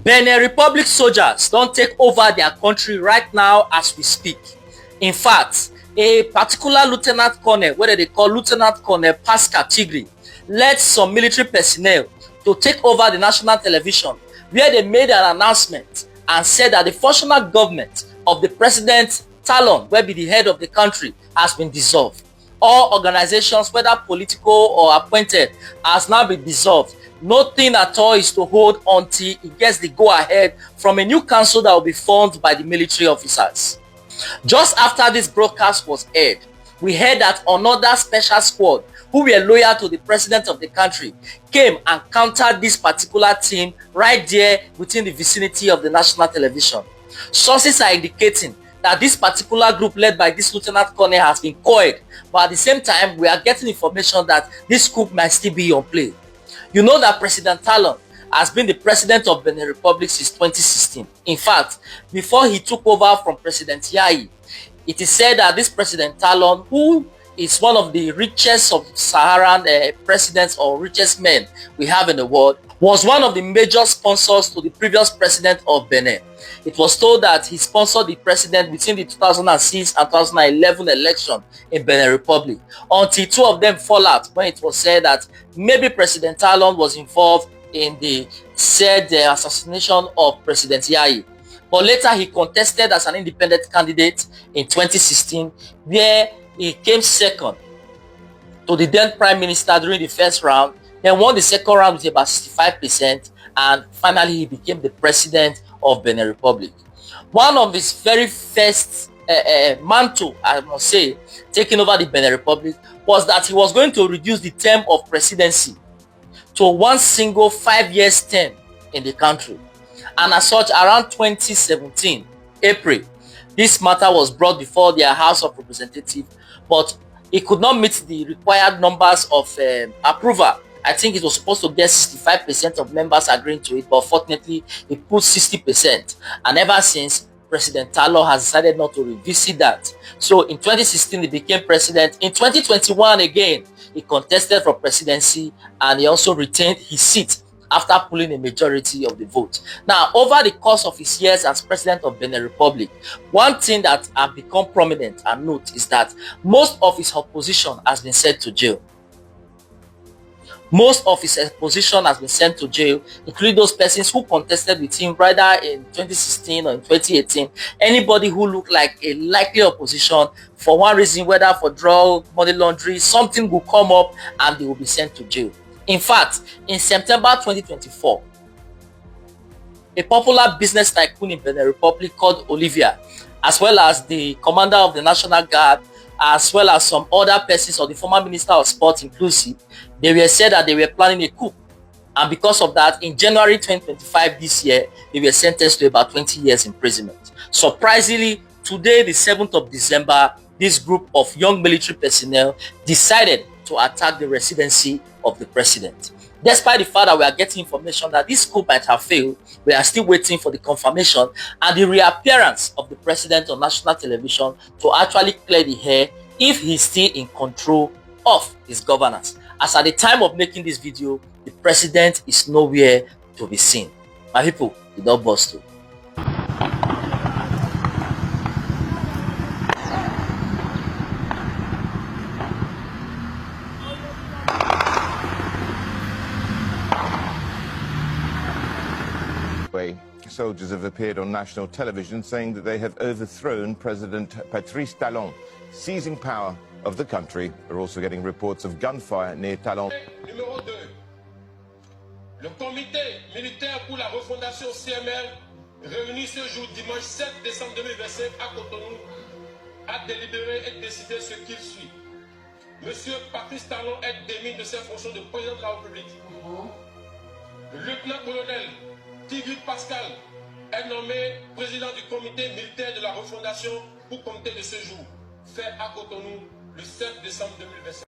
Benin Republic soldiers don't take over their country right now as we speak. In fact, a particular lieutenant colonel, what they call Lieutenant Colonel Pascal Tigri, led some military personnel to take over the national television, where they made an announcement and said that the functional government of the President Talon, where be the head of the country, has been dissolved. All organizations, whether political or appointed, has now been dissolved. Nothing at all is to hold until it gets the go-ahead from a new council that will be formed by the military officers. Just after this broadcast was aired, we heard that another special squad who were loyal to the president of the country came and countered this particular team right there within the vicinity of the national television. Sources are indicating that this particular group led by this lieutenant colonel has been coiled, but at the same time we are getting information that this coup might still be on play. You know that President Talon has been the president of Benin Republic since 2016. In fact, before he took over from President Yayi, it is said that this President Talon, who is one of the richest of Saharan presidents or richest men we have in the world, was one of the major sponsors to the previous president of Benin. It was told that he sponsored the president between the 2006 and 2011 election in Benin Republic, until two of them fall out when it was said that maybe President Talon was involved in the said assassination of President Yayi. But later he contested as an independent candidate in 2016, where he came second to the then prime minister during the first round, then won the second round with about 65%, and finally he became the president of Benin Republic. One of his very first mantle, I must say, taking over the Benin Republic, was that he was going to reduce the term of presidency to one single 5-year term in the country. And as such, around 2017, April, this matter was brought before their House of Representatives, but it could not meet the required numbers of approval. I think it was supposed to get 65% of members agreeing to it, but fortunately, it put 60%. And ever since, President Talon has decided not to revisit that. So in 2016, he became president. In 2021, again, he contested for presidency, and he also retained his seat after pulling a majority of the vote. Now, over the course of his years as president of Benin Republic, one thing that has become prominent and note is that most of his opposition has been sent to jail. Most of his opposition has been sent to jail, including those persons who contested with him either in 2016 or in 2018. Anybody who looked like a likely opposition, for one reason, whether for drug, money laundering, something will come up and they will be sent to jail. In fact, in September 2024, a popular business tycoon in Benin Republic called Olivia, as well as the commander of the National Guard, as well as some other persons, or the former Minister of Sports inclusive, they were said that they were planning a coup. And because of that, in January 2025 this year, they were sentenced to about 20 years imprisonment. Surprisingly, today, the 7th of December, this group of young military personnel decided to attack the residency of the president. Despite the fact that we are getting information that this coup might have failed, we are still waiting for the confirmation and the reappearance of the president on national television to actually clear the air if he's still in control of his governance. As at the time of making this video, the president is nowhere to be seen. My people, you don't bust too. Soldiers have appeared on national television saying that they have overthrown President Patrice Talon, seizing power of the country. We're also getting reports of gunfire near Talon. Numéro 2. Le comité militaire pour la refondation CML, réuni ce jour dimanche 7 décembre 2025 à Cotonou, a délibéré et décidé ce qu'il suit. Monsieur Patrice Talon est démis de ses fonctions de président de la République. Le lieutenant-colonel Tigri Pascal est nommé président du comité militaire de la refondation pour comité de ce jour, fait à Cotonou le 7 décembre 2025.